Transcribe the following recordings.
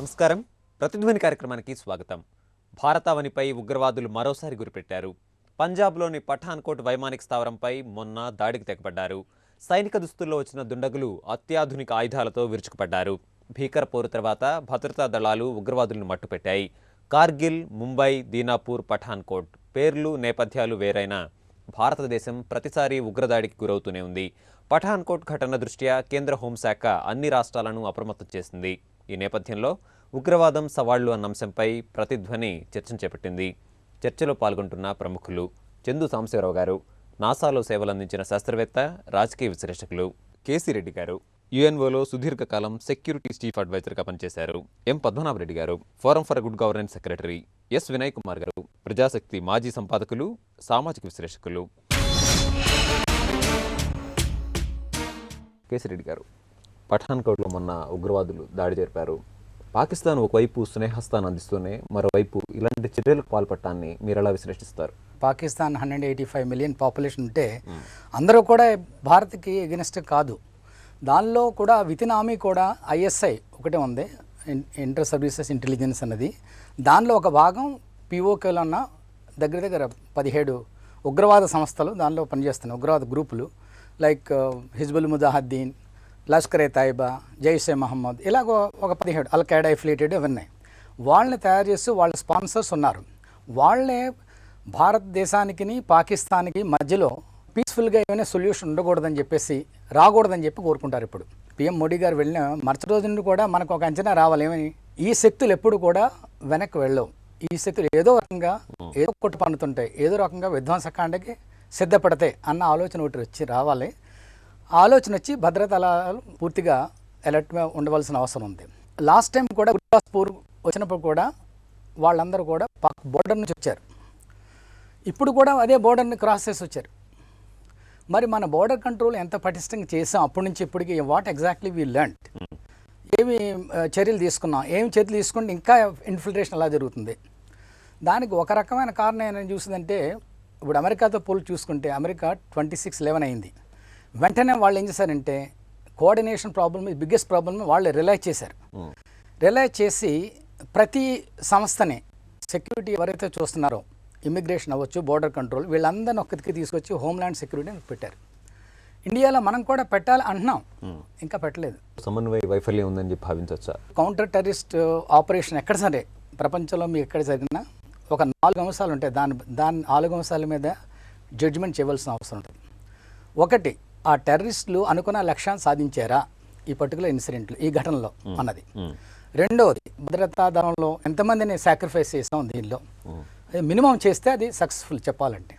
నమస్కారం. ప్రతిధ్వని కార్యక్రమానికి స్వాగతం. భారతావనిపై ఉగ్రవాదులు మరోసారి గురిపెట్టారు. పంజాబ్లోని పఠాన్కోట్ వైమానిక స్థావరంపై మొన్న దాడికి తెగబడ్డారు. సైనిక దుస్తుల్లో వచ్చిన దుండగులు అత్యాధునిక ఆయుధాలతో విరుచుకుపడ్డారు. భీకర పోరు తర్వాత భద్రతా దళాలు ఉగ్రవాదులను మట్టుపెట్టాయి. కార్గిల్, ముంబై, దీనాపూర్, పఠాన్కోట్ పేర్లు నేపథ్యాలు వేరైనా భారతదేశం ప్రతిసారి ఉగ్రదాడికి గురవుతూనే ఉంది. పఠాన్కోట్ ఘటన దృష్ట్యా కేంద్ర హోంశాఖ అన్ని రాష్ట్రాలను అప్రమత్తం చేసింది. ఈ నేపథ్యంలో ఉగ్రవాదం సవాళ్లు అన్న అంశంపై ప్రతిధ్వని చర్చను చేపట్టింది. చర్చలో పాల్గొంటున్న ప్రముఖులు చందు సాంబశివరావు గారు, నాసాలో సేవలందించిన శాస్త్రవేత్త, రాజకీయ విశ్లేషకులు కేసీ రెడ్డి గారు, యుఎన్ఓలో సుదీర్ఘకాలం సెక్యూరిటీ చీఫ్ అడ్వైజర్గా పనిచేశారు ఎం పద్మనాభరెడ్డి గారు, forum for good governance secretary yes Vinay Kumar గారు, ప్రజాశక్తి మాజీ సంపాదకులు, సామాజిక విశ్లేషకులు. కేసీ రెడ్డి గారు, పఠాన్కోట్లో మొన్న ఉగ్రవాదులు దాడి జరిపారు. పాకిస్తాన్ ఒకవైపు స్నేహస్థానం అందిస్తూనే మరోవైపు ఇలాంటి చర్యలకు పాల్పడటాన్ని మీరు ఎలా విశ్లేషిస్తారు? పాకిస్తాన్ 185 మిలియన్ పాపులేషన్ ఉంటే అందరూ కూడా భారత్కి ఎగెనిస్ట్ కాదు. దానిలో కూడా వితిన్ ఆర్మీ కూడా ఐఎస్ఐ ఒకటే ఉంది, ఇంటర్ సర్వీసెస్ ఇంటెలిజెన్స్ అన్నది. దానిలో ఒక భాగం పిఓకేలో ఉన్న దగ్గర 17 ఉగ్రవాద సంస్థలు దానిలో పనిచేస్తున్నాయి. ఉగ్రవాద గ్రూపులు లైక్ హిజ్బుల్ ముజాహిద్దీన్, లష్కర్ ఏ తైబా, జైషే మహమ్మద్, ఇలాగ ఒక 17 అల్ ఖైదా ఎఫిలియేటెడ్ ఇవన్నీ. వాళ్ళని తయారు చేస్తూ వాళ్ళ స్పాన్సర్స్ ఉన్నారు. వాళ్ళే భారతదేశానికి పాకిస్తాన్కి మధ్యలో పీస్ఫుల్గా ఏమైనా సొల్యూషన్ ఉండకూడదని చెప్పేసి రాకూడదని చెప్పి కోరుకుంటారు. ఇప్పుడు పిఎం మోడీ గారు వెళ్ళిన మరుసటి రోజు నుండి కూడా మనకు ఒక అంచనా రావాలి, ఏమని ఈ శక్తులు ఎప్పుడు కూడా వెనక్కి వెళ్ళవు. ఈ శక్తులు ఏదో రకంగా ఏదో కొట్టు పన్నుతుంటాయి, ఏదో రకంగా విధ్వంసకాండకి సిద్ధపడతాయి అన్న ఆలోచన ఒకటి వచ్చి రావాలి. ఆలోచన వచ్చి భద్రతా దళాలు పూర్తిగా అలర్ట్గా ఉండవలసిన అవసరం ఉంది. లాస్ట్ టైం కూడా గుర్దాస్పూర్ వచ్చినప్పుడు కూడా వాళ్ళందరూ కూడా పాక్ బోర్డర్ నుంచి వచ్చారు. ఇప్పుడు కూడా అదే బోర్డర్ని క్రాస్ చేసి వచ్చారు. మరి మన బోర్డర్ కంట్రోల్ ఎంత పటిష్టంగా చేసాం అప్పటి నుంచి ఇప్పటికి, వాట్ ఎగ్జాక్ట్లీ వీ లెర్న్, ఏమి చర్యలు తీసుకున్నాం, ఏమి చర్యలు తీసుకుంటే ఇంకా ఇన్ఫిల్ట్రేషన్ ఎలా జరుగుతుంది. దానికి ఒక రకమైన కారణం ఏమైనా చూసిందంటే, ఇప్పుడు అమెరికాతో పోల్చి చూసుకుంటే అమెరికా 26/11 అయింది. వెంటనే వాళ్ళు ఏం చేశారంటే కోఆర్డినేషన్ ప్రాబ్లమ్, బిగ్గెస్ట్ ప్రాబ్లమ్ వాళ్ళు రియలైజ్ చేశారు. రియలైజ్ చేసి ప్రతి సంస్థని సెక్యూరిటీ ఎవరైతే చూస్తున్నారో, ఇమిగ్రేషన్ అవ్వచ్చు, బోర్డర్ కంట్రోల్, వీళ్ళందరినీ ఒక్కరికి తీసుకొచ్చి హోమ్ల్యాండ్ సెక్యూరిటీని పెట్టారు. ఇండియాలో మనం కూడా పెట్టాలి అంటున్నాం, ఇంకా పెట్టలేదు. సమన్వయ వైఫల్యం ఉందని చెప్పి భావించవచ్చా? కౌంటర్ టెర్రరిస్ట్ ఆపరేషన్ ఎక్కడ సరే ప్రపంచంలో మీకు ఎక్కడ జరిగినా ఒక 4 అంశాలు ఉంటాయి. దాని 4 అంశాల మీద జడ్జిమెంట్ చేయవలసిన అవసరం ఉంటుంది. ఒకటి, ఆ టెర్రరిస్టులు అనుకున్న లక్ష్యాన్ని సాధించారా ఈ పర్టికులర్ ఇన్సిడెంట్లు, ఈ ఘటనలో అన్నది. రెండవది, భద్రతా దళంలో ఎంతమందిని సాక్రిఫైస్ చేసాం దీనిలో, మినిమం చేస్తే అది సక్సెస్ఫుల్ చెప్పాలంటే.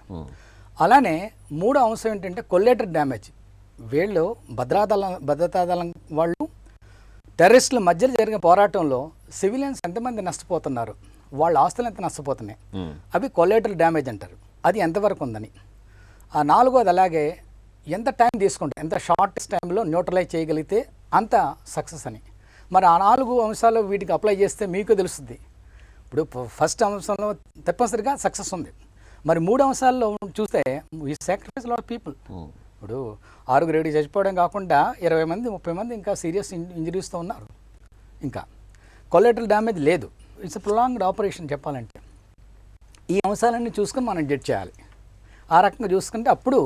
అలానే మూడో అంశం ఏంటంటే కొల్లేటర్ డ్యామేజ్. వీళ్ళు భద్రతా దళం వాళ్ళు టెర్రరిస్టుల మధ్యలో జరిగిన పోరాటంలో సివిలియన్స్ ఎంతమంది నష్టపోతున్నారు, వాళ్ళ ఆస్తులు ఎంత నష్టపోతున్నాయి, అవి కొల్లేటర్ డ్యామేజ్ అంటారు. అది ఎంతవరకు ఉందని. ఆ నాలుగోది, అలాగే ఎంత టైం తీసుకుంటే, ఎంత షార్టెస్ట్ టైంలో న్యూట్రలైజ్ చేయగలిగితే అంత సక్సెస్ అని. మరి ఆ 4 అంశాలు వీటికి అప్లై చేస్తే మీకు తెలుస్తుంది. ఇప్పుడు ఫస్ట్ అంశంలో తప్పనిసరిగా సక్సెస్ ఉంది. మరి 3 అంశాల్లో చూస్తే ఈ సాక్రిఫైస్ లాట్ పీపుల్. ఇప్పుడు 6 రెడీ చచ్చిపోవడం కాకుండా 20 మంది 30 మంది ఇంకా సీరియస్ ఇంజరీస్తో ఉన్నారు. ఇంకా కొలెటరల్ డ్యామేజ్ లేదు. ఇట్స్ ప్రొలాంగ్డ్ ఆపరేషన్ చెప్పాలంటే. ఈ అంశాలన్నీ చూసుకొని మనం జడ్జ్ చేయాలి. ఆ రకంగా చూసుకుంటే అప్పుడు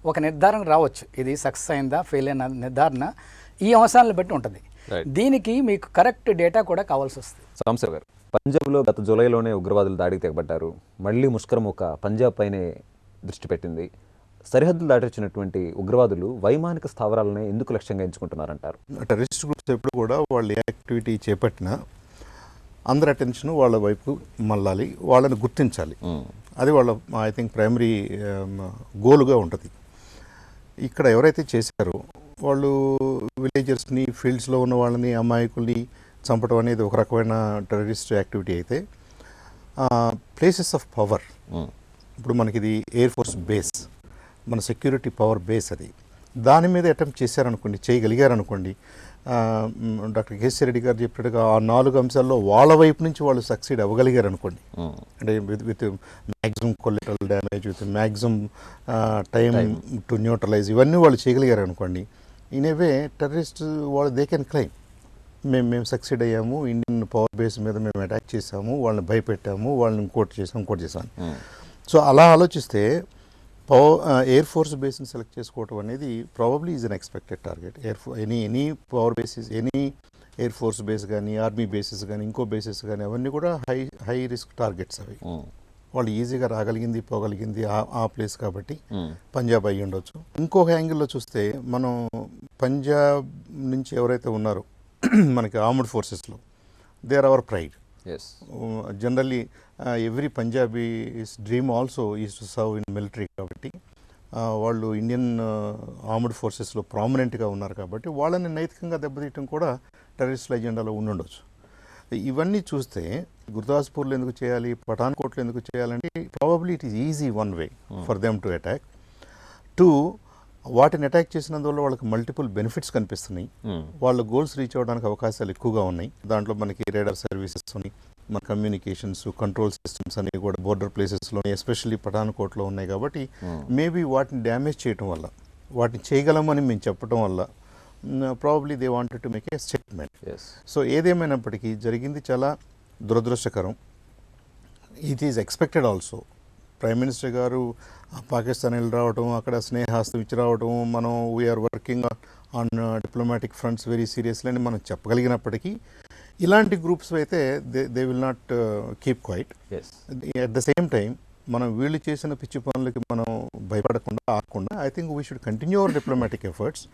ఒక నిర్ధారణ రావచ్చు, ఇది సక్సెస్ అయిందా ఫెయిల్ అయిన నిర్ధారణ ఈ అంశాలను బట్టి ఉంటుంది. దీనికి మీకు కరెక్ట్ డేటా కూడా కావాల్సి వస్తుంది. సాంబశివరావు గారు, పంజాబ్లో గత జూలైలోనే ఉగ్రవాదులు దాడికి తెగబడ్డారు. మళ్ళీ ముష్కరముఖ పంజాబ్ పైనే దృష్టి పెట్టింది. సరిహద్దులు దాటిచ్చినటువంటి ఉగ్రవాదులు వైమానిక స్థావరాలనే ఎందుకు లక్ష్యంగా ఎంచుకుంటున్నారంటారు? టెర్రరిస్ట్ గ్రూప్స్ ఎప్పుడు కూడా వాళ్ళు ఏ యాక్టివిటీ చేపట్టినా అందరి అటెన్షన్ వాళ్ళ వైపు మళ్ళాలి, వాళ్ళని గుర్తించాలి. అది వాళ్ళ ఐ థింక్ ప్రైమరీ గోల్గా ఉంటుంది. ఇక్కడ ఎవరైతే చేశారో వాళ్ళు విలేజర్స్ని, ఫీల్డ్స్లో ఉన్న వాళ్ళని, అమాయకుల్ని చంపడం అనేది ఒక రకమైన టెర్రరిస్ట్ యాక్టివిటీ అయితే, ప్లేసెస్ ఆఫ్ పవర్, ఇప్పుడు మనకి ఇది ఎయిర్ ఫోర్స్ బేస్, మన సెక్యూరిటీ పవర్ బేస్, అది దాని మీద అటెంప్ట్ చేశారనుకోండి, చేయగలిగారనుకోండి, డాక్టర్ కేసీ రెడ్డి గారు చెప్పినట్టుగా ఆ 4 అంశాల్లో వాళ్ళ వైపు నుంచి వాళ్ళు సక్సీడ్ అవ్వగలిగారు అనుకోండి, అంటే with maximum collateral damage, with maximum time to neutralise, ఇవన్నీ వాళ్ళు చేయగలిగారు అనుకోండి, ఇన్ ఏ వే టెర్రరిస్ట్ వాళ్ళు దే కెన్ క్లైమ్ మేము సక్సీడ్ అయ్యాము, ఇండియన్ పవర్ బేస్ మీద మేము అటాక్ చేసాము, వాళ్ళని భయపెట్టాము, వాళ్ళని ఇంకోటి చేసాం. సో అలా ఆలోచిస్తే ఎయిర్ ఫోర్స్ బేస్ని సెలెక్ట్ చేసుకోవటం అనేది probably is an expected target. Any power basis, any air force base కానీ, ఆర్మీ బేసిస్ కానీ, ఇంకో బేసిస్ కానీ, అవన్నీ కూడా హై రిస్క్ టార్గెట్స్ అవి. వాళ్ళు ఈజీగా రాగలిగింది, పోగలిగింది ఆ ప్లేస్ కాబట్టి పంజాబ్ అయ్యి ఉండొచ్చు. ఇంకొక యాంగిల్లో చూస్తే మనం పంజాబ్ నుంచి ఎవరైతే ఉన్నారో మనకి ఆర్మ్డ్ ఫోర్సెస్లో, they are our pride. Generally every Punjabi dream also is to serve in military కాబట్టి వాళ్ళు ఇండియన్ ఆర్మ్డ్ ఫోర్సెస్లో ప్రామినెంట్గా ఉన్నారు కాబట్టి వాళ్ళని నైతికంగా దెబ్బతీయటం కూడా టెర్రరిస్టుల ఎజెండాలో ఉండొచ్చు. ఇవన్నీ చూస్తే గుర్దాస్పూర్లో ఎందుకు చేయాలి, పఠాన్కోట్లో ఎందుకు చేయాలంటే probably it is easy one way for them to attack. Two, వాటిని అటాక్ చేసినందువల్ల వాళ్ళకి మల్టిపుల్ బెనిఫిట్స్ కనిపిస్తున్నాయి. వాళ్ళ గోల్స్ రీచ్ అవ్వడానికి అవకాశాలు ఎక్కువగా ఉన్నాయి. దాంట్లో మనకి రేడార్ సర్వీసెస్ ఉన్నాయి, మన కమ్యూనికేషన్స్, కంట్రోల్ సిస్టమ్స్ అనేవి కూడా బోర్డర్ ప్లేసెస్లో, ఎస్పెషల్లీ పఠాన్కోట్లో ఉన్నాయి. కాబట్టి మేబీ వాటిని డ్యామేజ్ చేయటం వల్ల, వాటిని చేయగలమని మేము చెప్పడం వల్ల probably they wanted to make a statement. So ఏదేమైనప్పటికీ జరిగింది చాలా దురదృష్టకరం. It is expected also. Prime minister గారు పాకిస్తాన్ వెళ్ళి రావటం, అక్కడ స్నేహాస్తం ఇచ్చి రావటం, మనం we are working on diplomatic fronts very seriously అని మనం చెప్పగలిగినప్పటికీ ఇలాంటి గ్రూప్స్ అయితే they will not keep quiet. At the same time మనం వీళ్ళు చేసిన పిచ్చి పనులకి మనం భయపడకుండా ఆగకుండా I think we should continue our diplomatic efforts.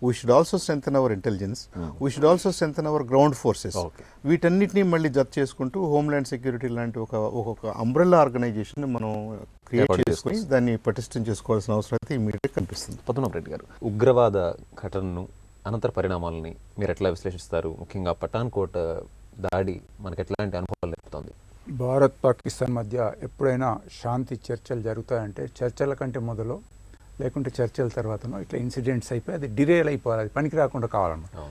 We should also strengthen our intelligence, we should also strengthen our ground forces. వీటన్నిటినీ మళ్ళీ జత చేసుకుంటూ హోమ్ల్యాండ్ సెక్యూరిటీ లాంటి ఒక అంబ్రెల్లా ఆర్గనైజేషన్ మనం క్రియేట్ చేసుకుని దాన్ని పటిష్టం చేసుకోవాల్సిన అవసరం అయితే ఇమీడియట్గా కనిపిస్తుంది. పద్మనాభ రెడ్డి గారు, ఉగ్రవాద ఘటనను, అనంతర పరిణామాలని మీరు ఎట్లా విశ్లేషిస్తారు? ముఖ్యంగా పఠాన్కోట్ దాడి మనకు ఎట్లాంటి అనుభవాలు నేర్పుతుంది? భారత్ పాకిస్తాన్ మధ్య ఎప్పుడైనా శాంతి చర్చలు జరుగుతాయంటే చర్చల కంటే మొదలు లేకుంటే చర్చల తర్వాతనో ఇట్లా ఇన్సిడెంట్స్ అయిపోయి అది డిరేల్ అయిపోవాలి, అది పనికి రాకుండా కావాలన్నమాట.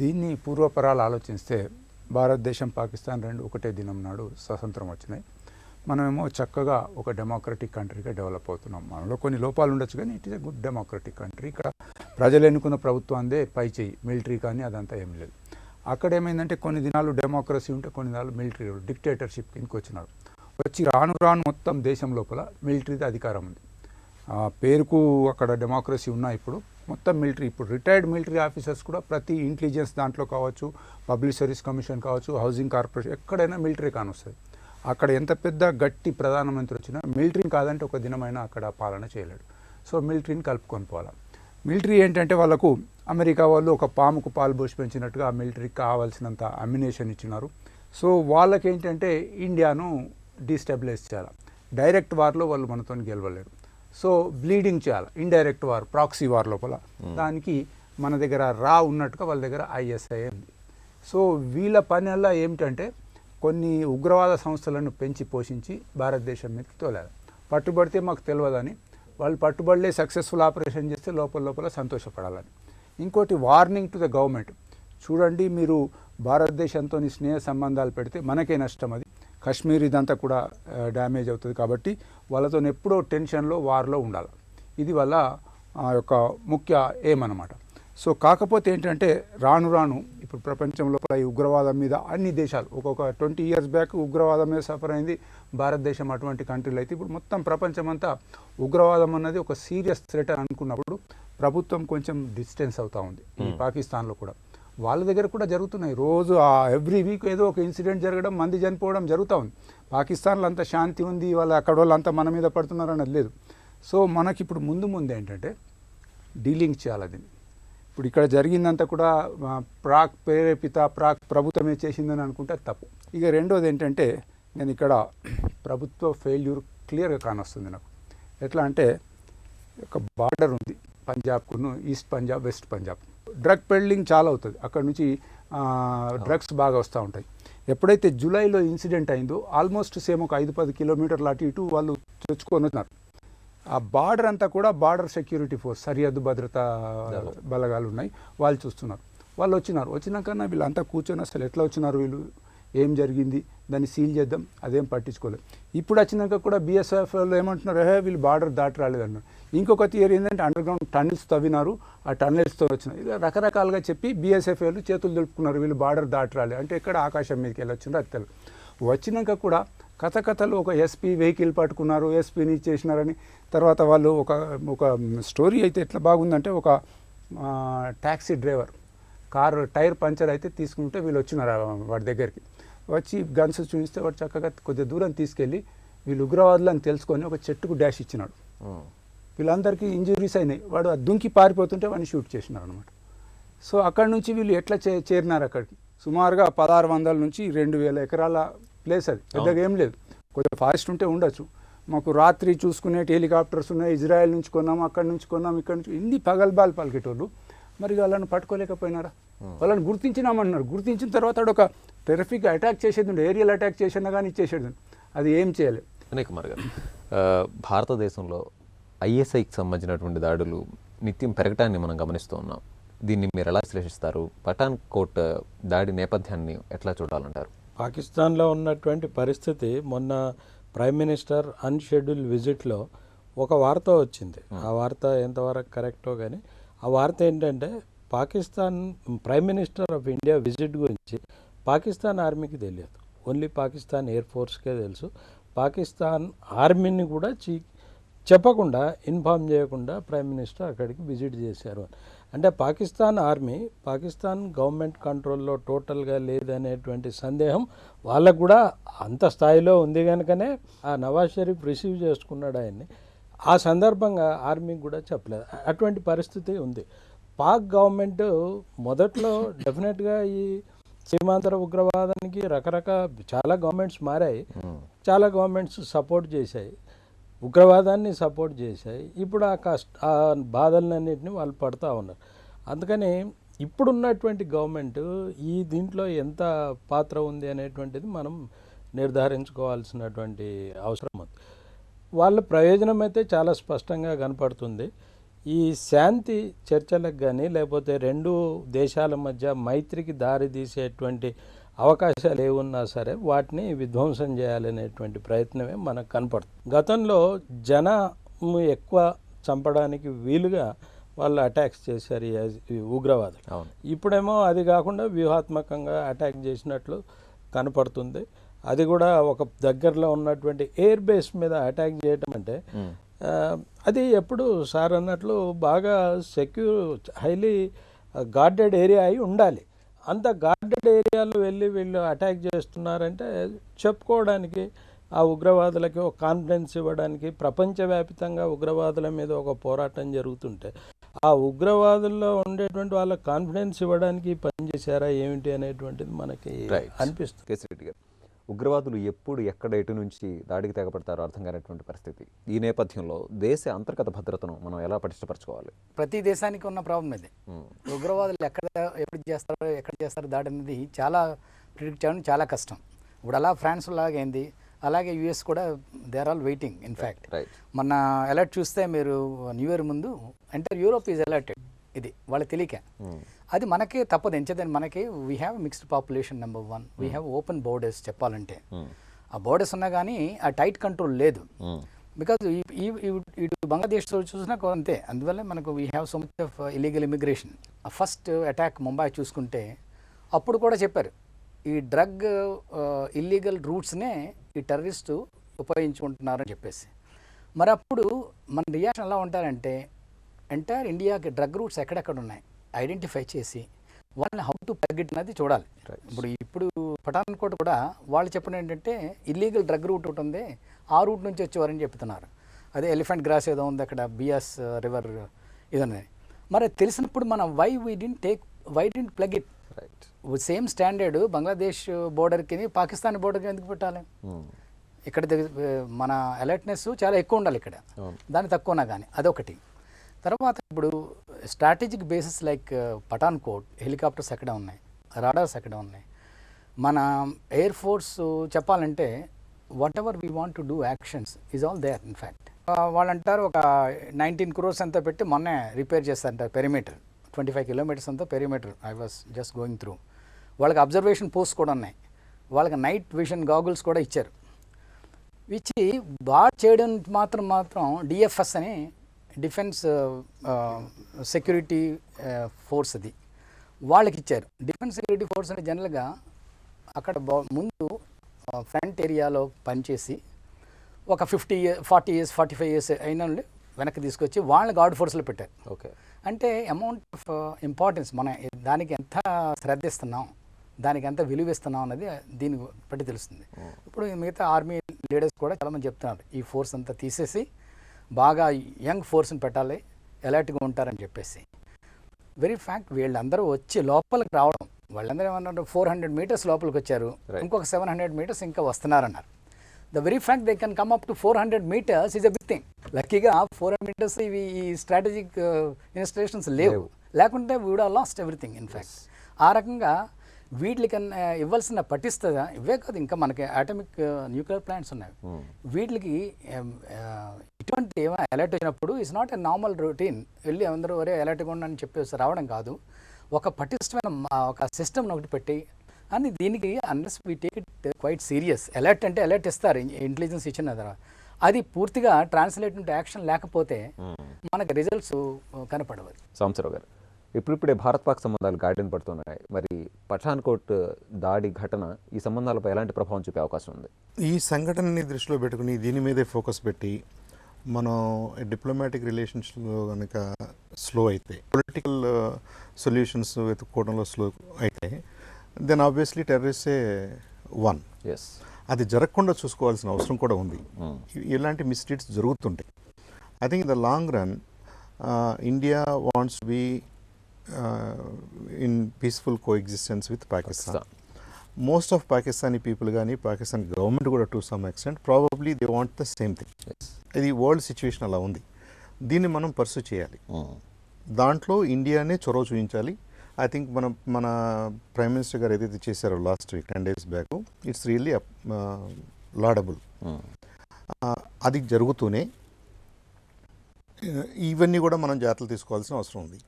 దీన్ని పూర్వపరాలు ఆలోచిస్తే భారతదేశం, పాకిస్తాన్ రెండు ఒకటే దినం నాడు స్వతంత్రం వచ్చినాయి. మనమేమో చక్కగా ఒక డెమోక్రటిక్ కంట్రీగా డెవలప్ అవుతున్నాం. మనలో కొన్ని లోపాలు ఉండొచ్చు కానీ it is a good democratic country. ఇక్కడ ప్రజలు ఎన్నుకున్న ప్రభుత్వాందే పై చేయి, మిలిటరీ కానీ అదంతా ఏం లేదు. అక్కడ ఏమైందంటే కొన్ని దినాలు డెమోక్రసీ ఉంటే కొన్ని దినాలు మిలిటరీ డిక్టేటర్షిప్ కిందకి వచ్చినాడు. వచ్చి రాను రాను మొత్తం దేశం లోపల మిలిటరీది అధికారం ఉంది. పేరుకు అక్కడ డెమోక్రసీ ఉన్నా ఇప్పుడు మొత్తం మిలిటరీ, ఇప్పుడు రిటైర్డ్ మిలిటరీ ఆఫీసర్స్ కూడా ప్రతి ఇంటెలిజెన్స్ దాంట్లో కావచ్చు, పబ్లిక్ సర్వీస్ కమిషన్ కావచ్చు, హౌసింగ్ కార్పొరేషన్ ఎక్కడైనా మిలిటరీ కానొస్తుంది. అక్కడ ఎంత పెద్ద గట్టి ప్రధానమంత్రి వచ్చినా మిలిటరీని కాదంటే ఒక దినమైనా అక్కడ పాలన చేయలేడు. సో మిలిటరీని కలుపుకొని పోవాలి. మిలిటరీ ఏంటంటే వాళ్ళకు అమెరికా వాళ్ళు ఒక పాముకు పాలు పోసి పెంచినట్టుగా ఆ మిలిటరీకి కావాల్సినంత అమ్యునేషన్ ఇచ్చినారు. సో వాళ్ళకేంటంటే ఇండియాను డీస్టెబిలైజ్ చేయాలి. డైరెక్ట్ వార్లో వాళ్ళు మనతో గెలవలేరు. సో బ్లీడింగ్ చేయాలి, ఇండైరెక్ట్ వార్, ప్రాక్సీ వార్ లోపల. దానికి మన దగ్గర రా ఉన్నట్టుగా వాళ్ళ దగ్గర ఐఎస్ఐ ఉంది. సో వీళ్ళ పని వల్ల ఏమిటంటే కొన్ని ఉగ్రవాద సంస్థలను పెంచి పోషించి భారతదేశం మీదకి తోలాలి. పట్టుబడితే మాకు తెలియదని వాళ్ళు పట్టుబడిలే సక్సెస్ఫుల్ ఆపరేషన్ చేస్తే లోపల సంతోషపడాలని. ఇంకోటి వార్నింగ్ టు ద గవర్నమెంట్, చూడండి మీరు భారతదేశంతో స్నేహ సంబంధాలు పెడితే మనకే నష్టం, అది కాశ్మీర్ ఇదంతా కూడా డ్యామేజ్ అవుతుంది. కాబట్టి వాళ్ళతో ఎప్పుడో టెన్షన్లో వార్లో ఉండాలి. ఇది వాళ్ళ యొక్క ముఖ్య ఎయిమ్ అన్నమాట. సో కాకపోతే ఏంటంటే రాను రాను ఇప్పుడు ప్రపంచం లోపల ఈ ఉగ్రవాదం మీద అన్ని దేశాలు ఒక్కొక్క 20 years బ్యాక్ ఉగ్రవాదం మీద సఫర్ అయింది భారతదేశం. అటువంటి కంట్రీలు అయితే ఇప్పుడు మొత్తం ప్రపంచం అంతా ఉగ్రవాదం అన్నది ఒక సీరియస్ థ్రెట్ అని అనుకున్నప్పుడు ప్రభుత్వం కొంచెం డిస్టెన్స్ అవుతూ ఉంది. ఈ పాకిస్తాన్లో కూడా వాళ్ళ దగ్గర కూడా జరుగుతున్నాయి. రోజు ఎవ్రీ వీక్ ఏదో ఒక ఇన్సిడెంట్ జరగడం, మంది చనిపోవడం జరుగుతూ ఉంది. పాకిస్తాన్లో అంత శాంతి ఉంది, వాళ్ళు అక్కడ వాళ్ళు అంతా మన మీద పడుతున్నారు అన్నది లేదు. సో మనకి ఇప్పుడు ముందు ఏంటంటే డీలింగ్ చేయాలి దీన్ని. ఇప్పుడు ఇక్కడ జరిగిందంతా కూడా ప్రాక్ ప్రేరేపిత, ప్రాక్ ప్రభుత్వమే చేసిందని అనుకుంటే తప్పు. ఇక రెండోది ఏంటంటే నేను ఇక్కడ ప్రభుత్వ ఫెయిల్యూర్ క్లియర్గా కానొస్తుంది నాకు. ఎట్లా అంటే ఒక బార్డర్ ఉంది పంజాబ్కును, east Punjab, west Punjab. Drug peddling చాలా అవుతుంది, అక్కడ నుంచి డ్రగ్స్ బాగా వస్తూ ఉంటాయి. ఎప్పుడైతే జూలైలో ఇన్సిడెంట్ అయిందో ఆల్మోస్ట్ సేమ్ ఒక 5-10 కిలోమీటర్లు అటు ఇటు వాళ్ళు తెచ్చుకొని వచ్చినారు. ఆ బార్డర్ అంతా కూడా బార్డర్ సెక్యూరిటీ ఫోర్స్, సరిహద్దు భద్రతా బలగాలు ఉన్నాయి, వాళ్ళు చూస్తున్నారు. వాళ్ళు వచ్చినాక వీళ్ళంతా కూర్చొని అసలు ఎట్లా వచ్చినారు వీళ్ళు, ఏం జరిగింది, దాన్ని సీల్ చేద్దాం, అదేం పట్టించుకోలేదు. ఇప్పుడు వచ్చినాక కూడా బీఎస్ఎఫ్ వాళ్ళు ఏమంటున్నారు, వీళ్ళు బార్డర్ దాటి రాలేదన్నారు. ఇంకొక థియరీ ఏంటంటే అండర్గ్రౌండ్ టన్నెల్స్ తవ్వినారు, ఆ టన్నెల్స్తో వచ్చినాయి. ఇలా రకరకాలుగా చెప్పి బీఎస్ఎఫ్ వాళ్ళు చేతులు దులుపుకున్నారు, వీళ్ళు బార్డర్ దాటి రాలేదు అంటే ఎక్కడ ఆకాశం మీదకి వెళ్ళి వచ్చినారు అది తెలియదు. వచ్చినాక కూడా కథలు ఒక ఎస్పీ వెహికల్ పట్టుకున్నారు, ఎస్పీని చేసినారని. తర్వాత వాళ్ళు ఒక స్టోరీ అయితే ఎట్లా బాగుందంటే, ఒక taxi driver car tyre puncture అయితే తీసుకుంటే వీళ్ళు వచ్చినారు వాడి దగ్గరికి. వచ్చి గన్స్ చూపిస్తే వాడు చక్కగా కొద్ది దూరం తీసుకెళ్ళి వీళ్ళు ఉగ్రవాదులు అని తెలుసుకొని ఒక చెట్టుకు డాష్ ఇచ్చినాడు. వీళ్ళందరికీ ఇంజురీస్ అయినాయి. వాడు దుంకి పారిపోతుంటే వాడిని షూట్ చేసినారు అనమాట. సో అక్కడి నుంచి వీళ్ళు ఎట్లా చేరినారు అక్కడికి, సుమారుగా 1600 నుంచి 2000 ఎకరాల ప్లేస్. అది పెద్దగా ఏం లేదు, కొద్దిగా ఫారెస్ట్ ఉంటే ఉండొచ్చు. మాకు రాత్రి చూసుకునే హెలికాప్టర్స్ ఉన్నాయి, ఇజ్రాయెల్ నుంచి కొన్నాం, అక్కడి నుంచి కొన్నాం, ఇక్కడ నుంచి ఇన్ని పగల్బాలు పలికేటోళ్ళు. మరి వాళ్ళని పట్టుకోలేకపోయినారా? వాళ్ళని గుర్తించినామన్నారు. గుర్తించిన తర్వాత ఒక టెరిఫిక్ అటాక్ చేసేది ఉండే, ఏరియల్ అటాక్ చేసినా కానీ ఇచ్చేసేది. అది ఏం చేయలేదు. వినయ్ కుమార్ గారు, భారతదేశంలో ఐఎస్ఐకి సంబంధించినటువంటి దాడులు నిత్యం పెరగటాన్ని మనం గమనిస్తూ ఉన్నాం. దీన్ని మీరు ఎలా విశ్లేషిస్తారు? పఠాన్ కోట్ దాడి నేపథ్యాన్ని ఎట్లా చూడాలంటారు? పాకిస్తాన్లో ఉన్నటువంటి పరిస్థితి, మొన్న ప్రైమ్ మినిస్టర్ అన్షెడ్యూల్ విజిట్లో ఒక వార్త వచ్చింది. ఆ వార్త ఎంతవరకు కరెక్టో కానీ, ఆ వార్త ఏంటంటే Pakistan prime minister of India visit గురించి పాకిస్తాన్ ఆర్మీకి తెలియదు, ఓన్లీ పాకిస్తాన్ ఎయిర్ ఫోర్స్కే తెలుసు. పాకిస్తాన్ ఆర్మీని కూడా చెప్పకుండా, ఇన్ఫార్మ్ చేయకుండా ప్రైమ్ మినిస్టర్ అక్కడికి విజిట్ చేశారు. అంటే పాకిస్తాన్ ఆర్మీ పాకిస్తాన్ గవర్నమెంట్ కంట్రోల్లో టోటల్గా లేదనేటువంటి సందేహం వాళ్ళకు కూడా అంత స్థాయిలో ఉంది కనుకనే ఆ నవాజ్ షరీఫ్ రిసీవ్ చేసుకున్నాడు ఆయన్ని. ఆ సందర్భంగా ఆర్మీకి కూడా చెప్పలేదు. అటువంటి పరిస్థితి ఉంది. పాక్ గవర్నమెంట్ మొదట్లో డెఫినెట్గా ఈ సీమాంతర ఉగ్రవాదానికి చాలా గవర్నమెంట్స్ మారాయి, చాలా గవర్నమెంట్స్ సపోర్ట్ చేశాయి, ఉగ్రవాదాన్ని సపోర్ట్ చేశాయి. ఇప్పుడు ఆ బాధలన్నింటినీ వాళ్ళు పడుతూ ఉన్నారు. అందుకని ఇప్పుడున్నటువంటి గవర్నమెంట్ ఈ దీంట్లో ఎంత పాత్ర ఉంది అనేటువంటిది మనం నిర్ధారించుకోవాల్సినటువంటి అవసరం ఉంది. వాళ్ళ ప్రయోజనం అయితే చాలా స్పష్టంగా కనపడుతుంది. ఈ శాంతి చర్చలకు కానీ లేకపోతే రెండు దేశాల మధ్య మైత్రికి దారి తీసేటువంటి అవకాశాలు ఏమున్నా సరే వాటిని విధ్వంసం చేయాలనేటువంటి ప్రయత్నమే మనకు కనపడుతుంది. గతంలో జనము ఎక్కువ చంపడానికి వీలుగా వాళ్ళు అటాక్స్ చేశారు ఈ ఉగ్రవాదులు. ఇప్పుడేమో అది కాకుండా వ్యూహాత్మకంగా అటాక్ చేసినట్లు కనపడుతుంది. అది కూడా ఒక దగ్గరలో ఉన్నటువంటి ఎయిర్ బేస్ మీద అటాక్ చేయటం అంటే అది ఎప్పుడు సార్ అన్నట్లు బాగా హైలీ గార్డెడ్ ఏరియా అయి ఉండాలి. అంత గార్డెడ్ ఏరియాలో వెళ్ళి వీళ్ళు అటాక్ చేస్తున్నారంటే చెప్పుకోవడానికి, ఆ ఉగ్రవాదులకి ఒక కాన్ఫిడెన్స్ ఇవ్వడానికి, ప్రపంచవ్యాప్తంగా ఉగ్రవాదుల మీద ఒక పోరాటం జరుగుతుంటే ఆ ఉగ్రవాదుల్లో ఉండేటువంటి వాళ్ళ కాన్ఫిడెన్స్ ఇవ్వడానికి పనిచేశారా ఏమిటి అనేటువంటిది మనకి అనిపిస్తుంది. కేసిరెడ్డి గారు, ఉగ్రవాదులు ఎప్పుడు ఎక్కడ ఎటు నుంచి దాడికి తెగపడతారో అర్థం కానటువంటి పరిస్థితి. ఈ నేపథ్యంలో దేశ అంతర్గత భద్రతను మనం ఎలా పటిష్టపరచుకోవాలి? ప్రతి దేశానికి ఉన్న ప్రాబ్లం ఇది. ఉగ్రవాదులు ఎప్పుడు చేస్తారు దాడి అనేది చాలా ప్రిడిక్ట్ చేయడం చాలా కష్టం. ఇప్పుడు అలా ఫ్రాన్స్ లాగైంది, అలాగే యూఎస్ కూడా they are all waiting. In fact మన అలర్ట్ చూస్తే మీరు న్యూ ఇయర్ ముందు ఎంటైర్ యూరోప్ ఈజ్ అలర్టెడ్. ఇది వాళ్ళకి తెలియక, అది మనకే తప్పదు. ఎంచేదని మనకి we have mixed population number 1, we have open borders. చెప్పాలంటే ఆ బోర్డర్స్ ఉన్నా కానీ ఆ టైట్ కంట్రోల్ లేదు. బికాజ్ ఇటు బంగ్లాదేశ్ చూసినా అంతే. అందువల్ల మనకు we have so much of illegal immigration. First attack Mumbai చూసుకుంటే అప్పుడు కూడా చెప్పారు, ఈ డ్రగ్ ఇల్లీగల్ రూట్స్నే ఈ టెర్రరిస్టు ఉపయోగించుకుంటున్నారని చెప్పేసి. మరి అప్పుడు మన రియాక్షన్ ఎలా ఉంటారంటే, ఎంటైర్ ఇండియాకి డ్రగ్ రూట్స్ ఎక్కడెక్కడ ఉన్నాయి ఐడెంటిఫై చేసి వాళ్ళని హౌ టు ప్లగ్ ఇట్ అనేది చూడాలి. ఇప్పుడు పఠాన్ కోట్ కూడా వాళ్ళు చెప్పడం ఏంటంటే, ఇల్లీగల్ డ్రగ్ రూట్ ఒకటి ఉంది, ఆ రూట్ నుంచి వచ్చేవారని చెప్తున్నారు. అదే ఎలిఫెంట్ గ్రాస్ ఏదో ఉంది అక్కడ, బియాస్ రివర్ ఇదన్నది. మరి తెలిసినప్పుడు మనం why didn't plug it? Same standard Bangladesh బోర్డర్కి పాకిస్తాన్ బోర్డర్కి ఎందుకు పెట్టాలి? ఇక్కడ మన అలర్ట్నెస్ చాలా ఎక్కువ ఉండాలి, ఇక్కడ దాన్ని తక్కువనా కానీ. అదొకటి. తర్వాత ఇప్పుడు strategic bases like Pathankot, helicopters ఎక్కడ ఉన్నాయి, రాడార్స్ ఎక్కడ ఉన్నాయి. మన ఎయిర్ ఫోర్స్ చెప్పాలంటే whatever we want to do actions is all there. In fact వాళ్ళు అంటారు ఒక 19 crores అంతా పెట్టి మొన్నే రిపేర్ చేస్తారంటారు పెరిమీటర్, 25 kilometers అంతా perimeter. I was just going through. వాళ్ళకి అబ్జర్వేషన్ పోస్ట్ కూడా ఉన్నాయి. వాళ్ళకి నైట్ విషన్ గాగుల్స్ కూడా ఇచ్చారు. ఇచ్చి బాగా చేయడం మాత్రం డిఎఫ్ఎస్ అని డిఫెన్స్ సెక్యూరిటీ ఫోర్స్ అది వాళ్ళకి ఇచ్చారు. డిఫెన్స్ సెక్యూరిటీ ఫోర్స్ అంటే జనరల్గా అక్కడ ముందు ఫ్రంట్ ఏరియాలో పనిచేసి ఒక 40 years 45 years అయిన వాళ్ళు వెనక్కి తీసుకొచ్చి వాళ్ళని గార్డ్ ఫోర్స్లో పెట్టారు. ఓకే, అంటే అమౌంట్ ఆఫ్ ఇంపార్టెన్స్ మనం దానికి ఎంత శ్రద్ధ ఇస్తున్నాం, దానికి ఎంత విలువ ఇస్తున్నాం అన్నది దీన్ని బట్టి తెలుస్తుంది. ఇప్పుడు మిగతా ఆర్మీ లీడర్స్ కూడా చాలామంది చెప్తున్నారు ఈ ఫోర్స్ అంతా తీసేసి బాగా యంగ్ ఫోర్స్ని పెట్టాలి, అలర్ట్గా ఉంటారని చెప్పేసి. వెరీ ఫ్యాక్ట్ వీళ్ళందరూ వచ్చి లోపలికి రావడం, వాళ్ళందరూ ఏమన్నారు 400 meters లోపలికి వచ్చారు, ఇంకొక 700 meters ఇంకా వస్తున్నారన్నారు. The very fact they can come up to 400 meters is a big thing. లక్కీగా 400 meters ఇవి ఈ స్ట్రాటజిక్ ఇన్స్టలేషన్స్ లేవు, లేకుంటే we would have lost everything. In fact ఆ రకంగా వీటికి ఇవ్వాల్సిన పటిష్టత ఇవే కాదు, ఇంకా మనకి అటామిక్ న్యూక్లియర్ ప్లాంట్స్ ఉన్నాయి. వీటికి ఇటువంటి ఏమైనా అలర్ట్ వచ్చినప్పుడు it's not a normal routine వెళ్ళి అందరూ ఒరే అలర్ట్గా ఉండని చెప్పేసి రావడం కాదు. ఒక పటిష్టమైన ఒక సిస్టమ్ ఒకటి పెట్టి అని దీనికి unless we take it quite serious. Alert అంటే అలర్ట్ ఇస్తారు ఇంటెలిజెన్స్ ఇచ్చిన తర్వాత, అది పూర్తిగా ట్రాన్స్లేట్ ఇంటూ యాక్షన్ లేకపోతే మనకి రిజల్ట్స్ కనపడవు. సాంబశివరావు గారు, ఇప్పుడిప్పుడే భారత్ పాక్ సంబంధాలు గాడిన పడుతున్నాయి. మరి పఠాన్కోట్ దాడి ఘటన ఈ సంబంధాలపై ఎలాంటి ప్రభావం చూపే అవకాశం ఉంది? ఈ సంఘటనని దృష్టిలో పెట్టుకుని దీని మీదే ఫోకస్ పెట్టి మనం డిప్లొమాటిక్ రిలేషన్స్లో కనుక స్లో అయితే, పొలిటికల్ సొల్యూషన్స్ వెతుక్కోవడంలో స్లో అయితే, దెన్ ఆబ్వియస్లీ టెర్రరిస్టే వన్. ఎస్, అది జరగకుండా చూసుకోవాల్సిన అవసరం కూడా ఉంది. ఇలాంటి మిస్టేక్స్ జరుగుతుంటాయి. I think in the long run India wants to be in peaceful coexistence with Pakistan. Most of Pakistani people gaani Pakistan government kuda to some extent probably they want the same thing. ఇది world situation అలా ఉంది, దీన్ని మనం pursue చేయాలి. దాంట్లో ఇండియానే చొరవ చూపించాలి. I think మన ప్రైమ్ మినిస్టర్ గారు ఏదైతే చేశారో last week 10 days back, it's really laudable. అది జరుగుతూనే ఇవన్నీ కూడా మనం జాగ్రత్తలు తీసుకోవాల్సిన అవసరం ఉంది.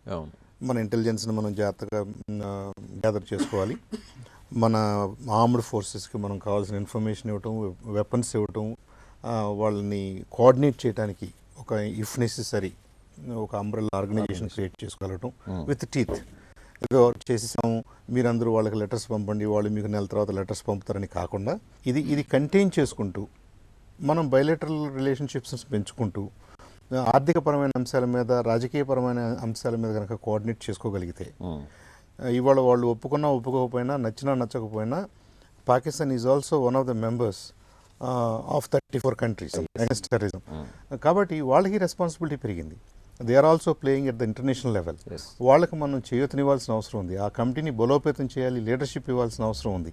మన ఇంటెలిజెన్స్ని మనం జాగ్రత్తగా గ్యాదర్ చేసుకోవాలి. మన ఆర్మ్డ్ ఫోర్సెస్కి మనం కావాల్సిన ఇన్ఫర్మేషన్ ఇవ్వటం, వెపన్స్ ఇవ్వటం, వాళ్ళని కోఆర్డినేట్ చేయడానికి ఒక ఇఫ్ నెసెసరీ ఒక అంబ్రెల్లా ఆర్గనైజేషన్ క్రియేట్ చేసుకోగలటం విత్ టీత్. ఏదో చేసేసాము మీరందరూ వాళ్ళకి లెటర్స్ పంపండి, వాళ్ళు మీకు నెల తర్వాత లెటర్స్ పంపుతారని కాకుండా ఇది కంటైన్ చేసుకుంటూ మనం బైలేటరల్ రిలేషన్షిప్స్ పెంచుకుంటూ ఆర్థికపరమైన అంశాల మీద, రాజకీయపరమైన అంశాల మీద కనుక కోఆర్డినేట్ చేసుకోగలిగితే, ఇవాళ వాళ్ళు ఒప్పుకున్నా ఒప్పుకోకపోయినా, నచ్చినా నచ్చకపోయినా, Pakistan is also one of the members of 34 countries against terrorism. కాబట్టి వాళ్ళకి రెస్పాన్సిబిలిటీ పెరిగింది. They are also playing at the international level. వాళ్ళకి మనం చేయూతనివ్వాల్సిన అవసరం ఉంది, ఆ కమిటీని బలోపేతం చేయాలి, లీడర్షిప్ ఇవ్వాల్సిన అవసరం ఉంది.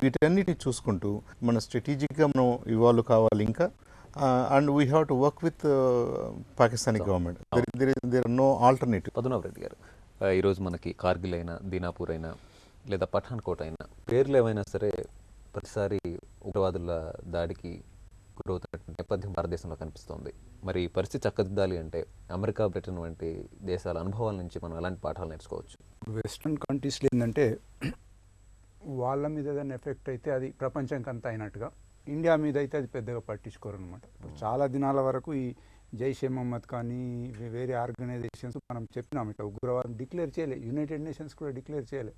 వీటన్నిటిని చూసుకుంటూ మన స్ట్రాటజిక్గా మనం ఇవాల్వ్ కావాలి ఇంకా. And we have to work with Pakistani government. There are no alternative. Padmanabha Reddy గారు, ఈరోజు మనకి కార్గిల్ అయినా, దీనాపూర్ అయినా, లేదా పఠాన్కోట్ అయినా, పేర్లు ఏమైనా సరే ప్రతిసారి ఉగ్రవాదుల దాడికి గురవుతున్నటువంటి నేపథ్యం భారతదేశంలో కనిపిస్తోంది. మరి ఈ పరిస్థితి చక్కదిద్దాలి అంటే అమెరికా, బ్రిటన్ వంటి దేశాల అనుభవాల నుంచి మనం ఎలాంటి పాఠాలు నేర్చుకోవచ్చు? వెస్ట్రన్ కంట్రీస్లో ఏంటంటే వాళ్ళ మీద ఏదైనా ఎఫెక్ట్ అయితే అది ప్రపంచానికి అంతా అయినట్టుగా, ఇండియా మీద అయితే అది పెద్దగా పట్టించుకోరు అనమాట. చాలా దినాల వరకు ఈ జైషే మహమ్మద్ కానీ వేరే ఆర్గనైజేషన్స్ మనం చెప్పినాం ఇట్లా ఉగ్రవాదం డిక్లేర్ చేయలే, యునైటెడ్ నేషన్స్ కూడా డిక్లేర్ చేయలే.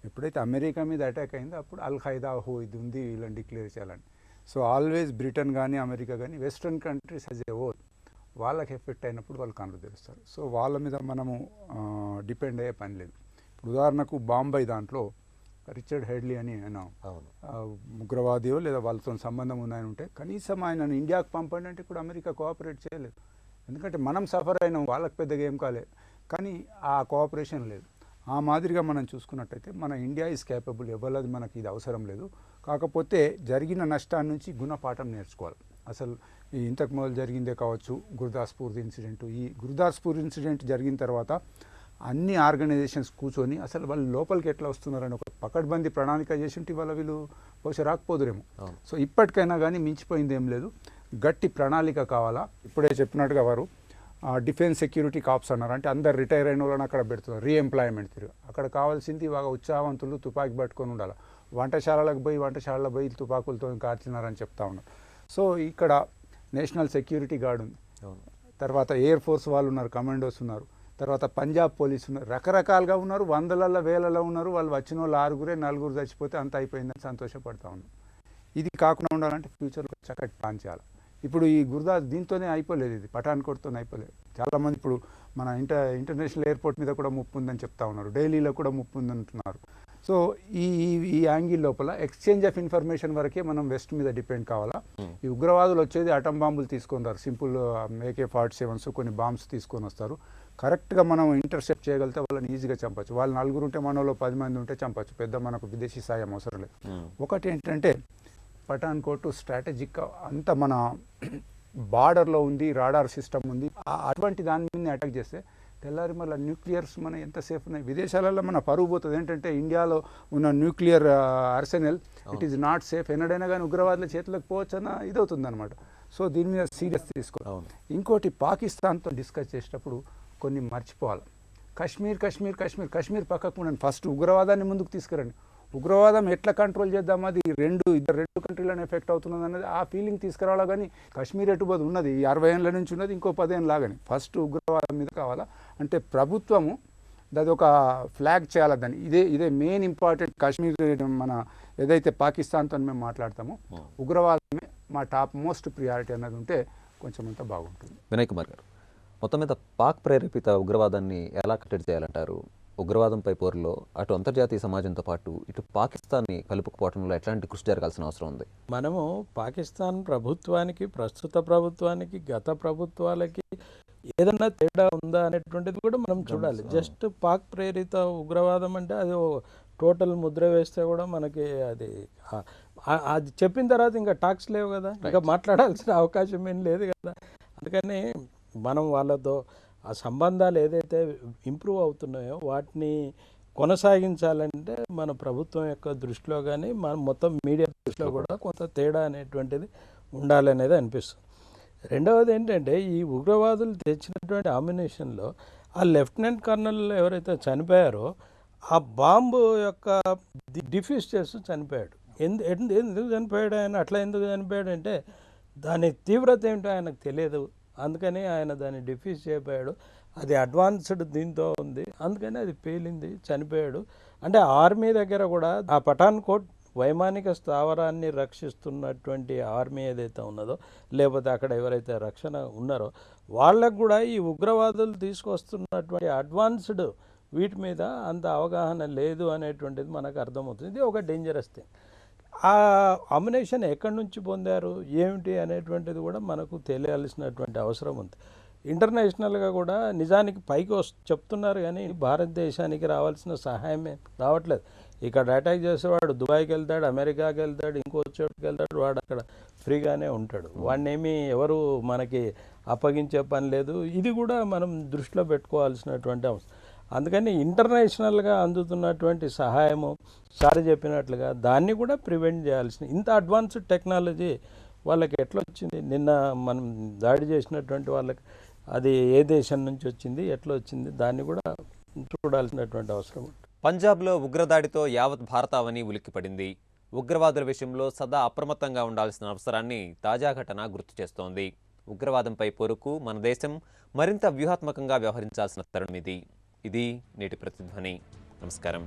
ఎప్పుడైతే అమెరికా మీద అటాక్ అయిందో అప్పుడు అల్ ఖైదా ఇది ఉంది వీళ్ళని డిక్లేర్ చేయాలని. సో ఆల్వేస్ బ్రిటన్ కానీ అమెరికా కానీ western countries as a whole వాళ్ళకి ఎఫెక్ట్ అయినప్పుడు వాళ్ళు కనులు తెరుస్తారు. సో వాళ్ళ మీద మనము డిపెండ్ అయ్యే పని లేదు. ఇప్పుడు ఉదాహరణకు బాంబే దాంట్లో రిచర్డ్ హెడ్లీ అని ఆయన ఉగ్రవాదియో లేదా వాళ్ళతో సంబంధం ఉన్నాయని ఉంటే కనీసం ఆయనను ఇండియాకు పంపండి అంటే కూడా అమెరికా కోఆపరేట్ చేయలేదు. ఎందుకంటే మనం సఫర్ అయినాం, వాళ్ళకి పెద్దగా ఏం కాలేదు, కానీ ఆ కోఆపరేషన్ లేదు. ఆ మాదిరిగా మనం చూసుకున్నట్టయితే మన ఇండియా ఈజ్ కేపబుల్, ఎవరిది మనకి ఇది అవసరం లేదు. కాకపోతే జరిగిన నష్టాన్ని నుంచి గుణపాఠం నేర్చుకోవాలి. అసలు ఈ ఇంతకు మొదలు జరిగిందే కావచ్చు గుర్దాస్పూర్ ఇన్సిడెంట్. ఈ గుర్దాస్పూర్ ఇన్సిడెంట్ జరిగిన తర్వాత అన్ని ఆర్గనైజేషన్స్ కూర్చొని అసలు వాళ్ళు లోపలికి ఎట్లా వస్తున్నారని ఒక పకడ్బందీ ప్రణాళిక చేసి ఉంటే వాళ్ళ వీళ్ళు బహుశా రాకపోదురేమో. సో ఇప్పటికైనా కానీ మించిపోయింది ఏం లేదు, గట్టి ప్రణాళిక కావాలా. ఇప్పుడే చెప్పినట్టుగా వారు డిఫెన్స్ సెక్యూరిటీ కాప్స్ అన్నారు, అంటే అందరు రిటైర్ అయిన వాళ్ళని అక్కడ పెడుతున్నారు, రీఎంప్లాయ్మెంట్ తిరిగి. అక్కడ కావాల్సింది బాగా ఉత్సాహవంతులు తుపాకీ పట్టుకొని ఉండాలి. వంటశాలలో పోయి తుపాకులతో కాల్చినారని చెప్తా ఉన్నారు. సో ఇక్కడ నేషనల్ సెక్యూరిటీ గార్డ్ ఉంది, తర్వాత ఎయిర్ ఫోర్స్ వాళ్ళు ఉన్నారు, కమాండోస్ ఉన్నారు, తర్వాత పంజాబ్ పోలీస్ ఉన్నారు, రకరకాలుగా ఉన్నారు, వందలలో వేలలో ఉన్నారు. వాళ్ళు వచ్చిన వాళ్ళు 6 చచ్చిపోతే అంత అయిపోయిందని సంతోషపడతా ఉన్నారు. ఇది కాకుండా ఉండాలంటే ఫ్యూచర్లో చక్కటి ప్లాన్ చేయాలి. ఇప్పుడు ఈ గురుదాస్ దీంతోనే అయిపోలేదు, ఇది పఠాన్కోట్తోనే అయిపోలేదు. చాలామంది ఇప్పుడు మన ఇంటర్నేషనల్ ఎయిర్పోర్ట్ మీద కూడా ముప్పు ఉందని చెప్తా ఉన్నారు, ఢిల్లీలో కూడా ముప్పు ఉందంటున్నారు. సో ఈ యాంగిల్ లోపల ఎక్స్చేంజ్ ఆఫ్ ఇన్ఫర్మేషన్ వరకే మనం వెస్ట్ మీద డిపెండ్ కావాలా. ఈ ఉగ్రవాదులు వచ్చేది అటం బాంబులు తీసుకొని రారు, సింపుల్ AK-47 కొన్ని బాంబ్స్ తీసుకొని వస్తారు. కరెక్ట్గా మనం ఇంటర్సెప్ట్ చేయగలిగితే వాళ్ళని ఈజీగా చంపచ్చు. వాళ్ళు 4 ఉంటే మనలో 10 మంది ఉంటే చంపచ్చు, పెద్ద మనకు విదేశీ సాయం అవసరం లేదు. ఒకటి ఏంటంటే పఠాన్కోట్ స్ట్రాటజిక్గా అంత మన బార్డర్లో ఉంది, రాడార్ సిస్టమ్ ఉంది. అటువంటి దాని మీద అటాక్ చేస్తే తెల్లారి మళ్ళీ న్యూక్లియర్స్ మన ఎంత సేఫ్ ఉన్నాయి. విదేశాలలో మన పరుగు పోతుంది. ఏంటంటే ఇండియాలో ఉన్న nuclear Arsenal it is not safe. ఎన్నడైనా కానీ ఉగ్రవాదుల చేతులకు పోవచ్చు అన్న ఇదవుతుంది అనమాట. సో దీని మీద సీరియస్ తీసుకోవాలి. ఇంకోటి పాకిస్తాన్తో డిస్కస్ చేసేటప్పుడు కొన్ని మర్చిపోవాలి. కశ్మీర్ పక్కకు ఉండండి, ఫస్ట్ ఉగ్రవాదాన్ని ముందుకు తీసుకురండి. ఉగ్రవాదం ఎట్లా కంట్రోల్ చేద్దాం, అది రెండు కంట్రీలను ఎఫెక్ట్ అవుతున్నది అనేది ఆ ఫీలింగ్ తీసుకురావాలా. కానీ కాశ్మీర్ ఎటుపోదు ఉన్నది 60 ఏళ్ళ నుంచి ఉన్నది, ఇంకో 10 ఏళ్ళ లాగానే. ఫస్ట్ ఉగ్రవాదం మీద కావాలా అంటే ప్రభుత్వము అది ఒక ఫ్లాగ్ చేయాలి దాన్ని. ఇదే మెయిన్ ఇంపార్టెంట్. కాశ్మీర్ మన ఏదైతే పాకిస్తాన్తో మేము మాట్లాడతామో ఉగ్రవాదమే మా టాప్ మోస్ట్ ప్రియారిటీ అన్నది ఉంటే కొంచెం అంతా బాగుంటుంది. వినయ్ కుమార్ గారు, మొత్తం మీద పాక్ ప్రేరేపిత ఉగ్రవాదాన్ని ఎలా కట్టడి చేయాలంటారు? ఉగ్రవాదంపై పోరులో అటు అంతర్జాతీయ సమాజంతో పాటు ఇటు పాకిస్తాన్ని కలుపుకుపోవడంలో ఎట్లాంటి కృషి జరగాల్సిన అవసరం ఉంది? మనము పాకిస్తాన్ ప్రభుత్వానికి, ప్రస్తుత ప్రభుత్వానికి, గత ప్రభుత్వాలకి ఏదన్నా తేడా ఉందా అనేటువంటిది కూడా మనం చూడాలి. జస్ట్ పాక్ ప్రేరిత ఉగ్రవాదం అంటే అది టోటల్ ముద్ర వేస్తే కూడా మనకి అది చెప్పిన తర్వాత ఇంకా టాక్స్ లేవు కదా, ఇంకా మాట్లాడాల్సిన అవకాశం ఏం లేదు కదా. అందుకని మనం వాళ్ళతో ఆ సంబంధాలు ఏదైతే ఇంప్రూవ్ అవుతున్నాయో వాటిని కొనసాగించాలంటే మన ప్రభుత్వం యొక్క దృష్టిలో కానీ మన మొత్తం మీడియా దృష్టిలో కూడా కొంత తేడా అనేటువంటిది ఉండాలనేది అనిపిస్తుంది. రెండవది ఏంటంటే ఈ ఉగ్రవాదులు తెచ్చినటువంటి ఆమినేషన్లో ఆ లెఫ్టినెంట్ కర్నల్ ఎవరైతే చనిపోయారో ఆ బాంబు యొక్క డిఫ్యూజ్ చేస్తూ చనిపోయాడు. ఎందుకు చనిపోయాడు ఆయన? అట్లా ఎందుకు చనిపోయాడు అంటే దాని తీవ్రత ఏమిటో ఆయనకు తెలియదు, అందుకని ఆయన దాన్ని డిఫ్యూజ్ చేయబోయాడు. అది అడ్వాన్స్డ్ దీంతో ఉంది, అందుకని అది పేలింది, చనిపోయాడు. అంటే ఆర్మీ దగ్గర కూడా ఆ పఠాన్కోట్ వైమానిక స్థావరాన్ని రక్షిస్తున్నటువంటి ఆర్మీ ఏదైతే ఉన్నదో, లేకపోతే అక్కడ ఎవరైతే రక్షణ ఉన్నారో వాళ్ళకు కూడా ఈ ఉగ్రవాదులు తీసుకొస్తున్నటువంటి అడ్వాన్స్డ్ వీటి మీద అంత అవగాహన లేదు అనేటువంటిది మనకు అర్థమవుతుంది. ఇది ఒక డేంజరస్ థింగ్. ఆ అమ్యునేషన్ ఎక్కడి నుంచి పొందారు ఏమిటి అనేటువంటిది కూడా మనకు తెలియాల్సినటువంటి అవసరం ఉంది. ఇంటర్నేషనల్గా కూడా నిజానికి పైకి చెప్తున్నారు కానీ భారతదేశానికి రావాల్సిన సహాయమే రావట్లేదు. ఇక్కడ అటాక్ చేసేవాడు దుబాయ్కి వెళ్తాడు, అమెరికాకి వెళ్తాడు, ఇంకో చోటుకి వెళ్తాడు, వాడు అక్కడ ఫ్రీగానే ఉంటాడు. వాడిని ఏమీ ఎవరు మనకి అప్పగించే పని లేదు. ఇది కూడా మనం దృష్టిలో పెట్టుకోవాల్సినటువంటి అవసరం. అందుకని ఇంటర్నేషనల్గా అందుతున్నటువంటి సహాయము సార్ చెప్పినట్లుగా దాన్ని కూడా ప్రివెంట్ చేయాల్సిన, ఇంత అడ్వాన్స్డ్ టెక్నాలజీ వాళ్ళకి ఎట్లా వచ్చింది? నిన్న మనం దాడి చేసినటువంటి వాళ్ళకి అది ఏ దేశం నుంచి వచ్చింది, ఎట్లా వచ్చింది, దాన్ని కూడా చూడాల్సినటువంటి అవసరం ఉంటుంది. పంజాబ్లో ఉగ్రదాడితో యావత్ భారతావని ఉలిక్కిపడింది. ఉగ్రవాదుల విషయంలో సదా అప్రమత్తంగా ఉండాల్సిన అవసరాన్ని తాజా ఘటన గుర్తు చేస్తోంది. ఉగ్రవాదంపై పోరుకు మన దేశం మరింత వ్యూహాత్మకంగా వ్యవహరించాల్సిన తరుణం ఇది. ఇది నేటి ప్రతిధ్వని. నమస్కారం.